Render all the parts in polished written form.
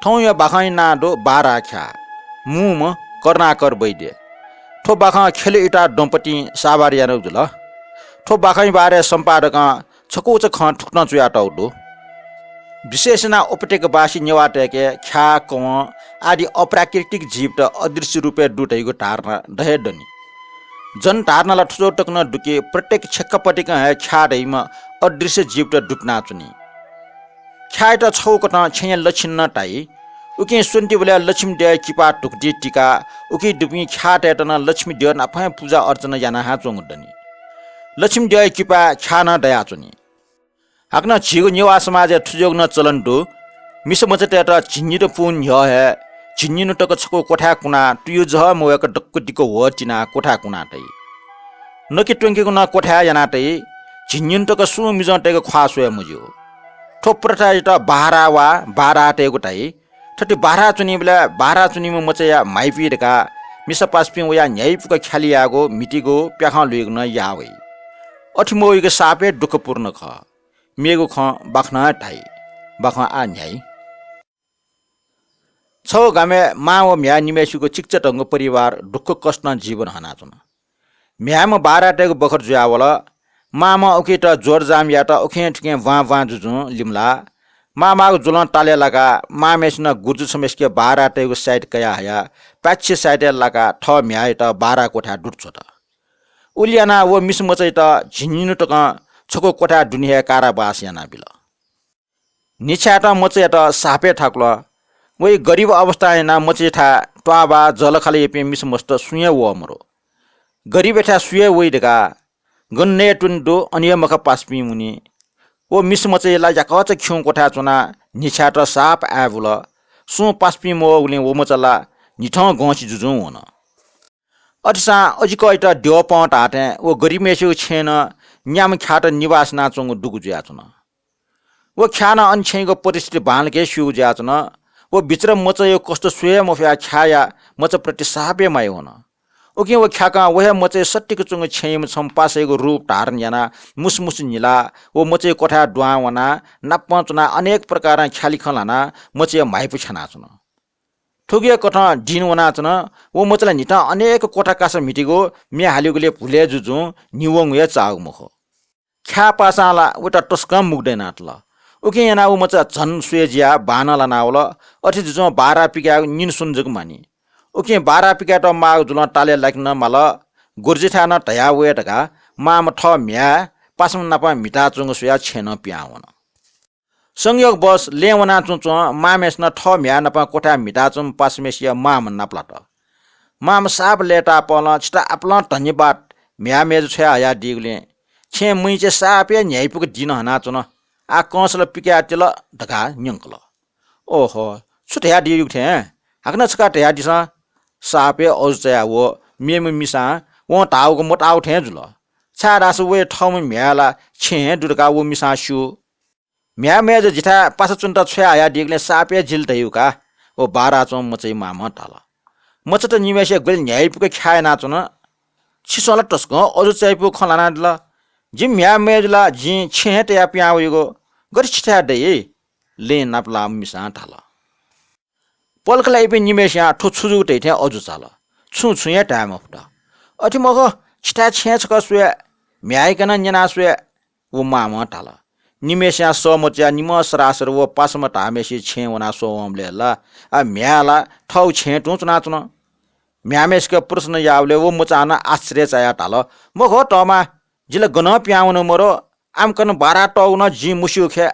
ठौ या बाखाइ नाडो बारा ख्या मुम कर्नाकर बैदे ठो बाखा खेले इटा डम्पटी साबार यानो जुल ठो बाखाइ बारे सम्पादक छकोच ख ठुक्न चुया टाउडो विशेषना उपटेक बासी नेवाटेके ख्या कम आदि अप्राकृतिक जीव त अदृश्य रूपे डुटेको टार्न दहेडनी जन टार्नला ठुजो टक्न डुके प्रत्येक छक्कपटिक ख्या दैमा अदृश्य जीव त डुक्ना चुनी ख्या त छौकट छय लक्षिन्न टाई उके सुन्ती बोले लक्ष्मी दे किपा टुकटी टिका उके डुपी ख्या टेटन लक्ष्मी दे नाफा पूजा अर्चना याना हा चोङडनी लक्ष्मी दे किपा ख्या न दया चुनी हाक्न छिगो नेवा समाज ठुजोग न चलन दु मिस मचटेट चिन्नी त पुन य हे चिन्नी न टक छको कोठा कुना तुयु ज मोयक डक्कुटिको व चिना कोठा कुना तै नकि टुंकीको न कोठा याना तै चिन्नी टक सु मिजटेको ख्वासो मुजो ठोप्रटा त बारा वा बारा टेको तै ठटी बारा चुनी बेला बारा चुनी म मचया माइपिरका मिस पासपि वया न्यायपुक ख्यालियागो मिटिगो प्याखा लुइग न यावै अठिमोइको सापे दुखपूर्ण ख मेगो ख बाख्ना ठाई बाख्ना आ न्याय छौ गामे मा व म्या निमेशुको चिक्चटंग परिवार दुःख कष्ट जीवन हनाचुन म्याम बाराटेको बखर जुयावला मामा ओके त जोरजाम या त ओखे ठके वा जुजु लिमला मामाको जुलन टाले लगा मामेसन गुर्जु समेसके बाराटेको साइड कया हया पाछे साइड लगा ठ म्याय त बारा कोठा डुट्छ त उलियाना व मिस मचै त झिन्नु टक छको कोठा दुनिया कारावास याना बिल निछा त मचै त सापे ठाक्ल वही गरीब अवस्था याना मचै ठा ट्वाबा जल खाले एपे मिस मस्त सुये व मरो गरीब एठा सुये वइ दका गन्ने टुन्डो अनियमका पासपि मुनि ओ मिस मचैला याकच ख्यौ कोठा चुना निछा त साप आबुल सु पासपि मो उले वो मचला निठ गछि जुजु वन अटिसा अजिको इटा देव पट आटे ओ गरीब मेसु छेन न्याम ख्याट निवास नाचुङ डुगु ज्या चुन वो ख्याना अनछेको परिस्थिति बालके सु ज्या चुन वो बिचर मचयो कस्तो सुय मफ्या ख्याया मच प्रति सापे माय हुन ओके वो ख्याका वहे मचे सट्टिको चुङ छेम सम्पासेको रूप धारण याना मुसमुस निला वो मचे कोठा दुआवना नापचुना अनेक प्रकार ख्याली खलाना मचे माइपु छना चुन ठुगिया कोठा दिनवना चुन वो मचला निटा अनेक कोठा कास मिटिगो मे हालिगोले भुले जुजु निवङ या चाउ मुख ख्या पासाला उटा टस्कम मुग्दैनाटला उके याना वो मचा झन सुयजिया बानला नावल अथि जुजु बारा पिका निन सुनजग मानी उके बारा पिका त माग जुल टाले लाग्न मल गुर्जिठा न तया वे टका माम ठ म्या पासम नपा मिटा चुङ सुया छेन प्यावन संयोग बस लेवना चुचु मामेस न ठ म्या नपा कोठा मिटा चुम पासमेसिया माम नप्लाट माम साब लेटा पल छिटा अपला धन्यवाद म्या मेज छया या दिगले छे मुइचे सापे न्याइपुक दिन हना चुन आ कंसल पिका तेल ढका न्यंकल ओहो छुटया दियुक थे हाकन छका टया दिसा सापे औजया वो मेम मिसा वो टाउको मोट आउ थे जुल छाडास वे ठम म्याला छे दुडका वो मिसा सु म्या मेज जिठा पास चुन्टा छया या दिगले सापे जिल तयुका ओ बारा चम मचै मामा टाल मचत निमेसे गल न्याइपुक ख्याय नाचुन छिसला टस्क अजु चाइपु खलाना दल जिम म्या मेजला जि छे टया प्याउगो गरि छिटा दे ले नापला मिसा टाल पल्कलाई पे निमेस्या ठो छुजु टेथे अजु चाल छु छुया टाइम अफ द अथि मग छिटा छेच क सुए म्याइकन न्यना सुए वो मामा टाल निमेस्या समच्या निम सरासर वो पासम टामेसी छे वना सोमले ला आ म्याला ठौ छे टुचना चुन म्यामेसक प्रश्न यावले वो मचाना आश्चर्य चाया टाल मग टमा जिल गन प्याउन मरो आमकन बारा टौन जि मुस्युखे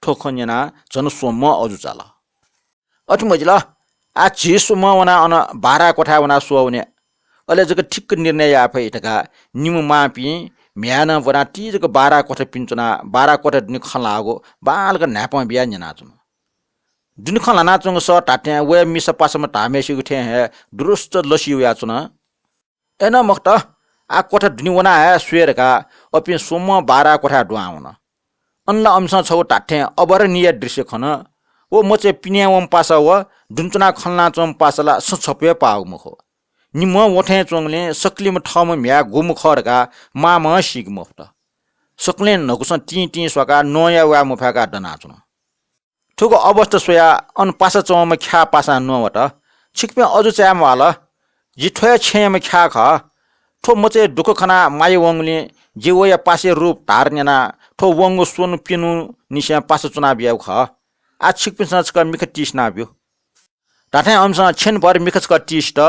ठोखन्यना जन सोम अजु चाल अथि मजिला आ छिसुम वना अन बारा कोठा वना सोउने अले जक ठिक निर्णय आफै टका निम मापि म्यान वना ती जक बारा कोठा पिन्चना बारा कोठा दिन खलागो बालक नाप बिया न्यना चुन दिन खलाना चुङ स टाटे वे मिस पासम टामेसि उठे हे दुरुस्त लसिउ या चुन एन मक्त आ कोठा दिन वना हे सुएरका अपि सोम बारा कोठा दुआउन अनला अंश छौ टाटे अवरणीय दृश्य खन वो मचे पिन्यावम पासा व दुन्चना खलना चम पासला सछपे पाउ मुखो निम वठे चोङले सक्लिम ठम म्या गुम खरका माम सिग मुफ्त सक्ले नकुस टी टी सका नया वा मुफाका दना चुन ठुको अवस्था सोया अन पासा चौमा ख्या पासा नवट छिकपे अजु च्याम वाला जिठोया छेम ख्या ख ठो मचे दुख खना माय वंगले जेवया पासे रूप धारनेना ठो वंगु सोन पिनु निस्या पासा चुना बियाउ ख आ छिकपे सचक मिख टिसना बियो टाठै अमसा छेन पर मिखस क टिस त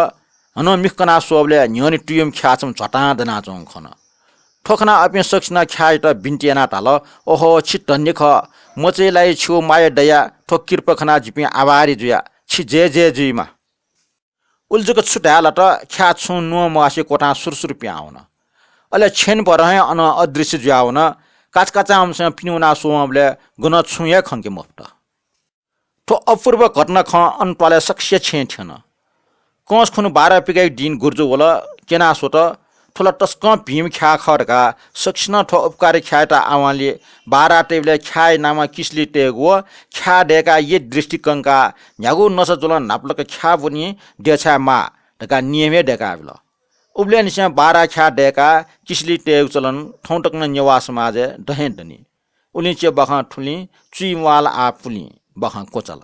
हन मिखकना सोबले न्योनि टुयम ख्याचम झटा दना चौं खन ठोखना अपे सक्सना ख्याइ त बिन्टियाना ताल ओहो छिट निख मचेलाई छु माया दया ठो कृपखना जिपि आभारी जुया छि जे जुइमा उल्जुक छुटाला त ख्या छु नु मासे कोटा सुरसुर प्याउन अले छेन परहे अन अदृश्य जुयाउन काचकाचा अंश पिनुना सोमले गुन छुया खंके मफ्ट ठो अपूर्व घटना ख अनपाले सक्ष्य छे थिएन कस खुनु 12 पिकै दिन गुर्जो होला केना सोत ठोला टस्क भीम ख्या खरका सक्ष्ण ठो उपकारी ख्याटा आवाले 12 टेबले ख्याइ नामा किसली टेगो ख्या डेका ये दृष्टिकंका न्यागु नस जुलन नापलक ख्या बुनी देछा मा ढका नियमे डेका बिल उब्ले निसा 12 ख्या डेका किसली टेग चलन ठौटक्न नेवा समाज दहे दनी उलिचे बखा ठुली चुइवाल आ पुली बखा कोचल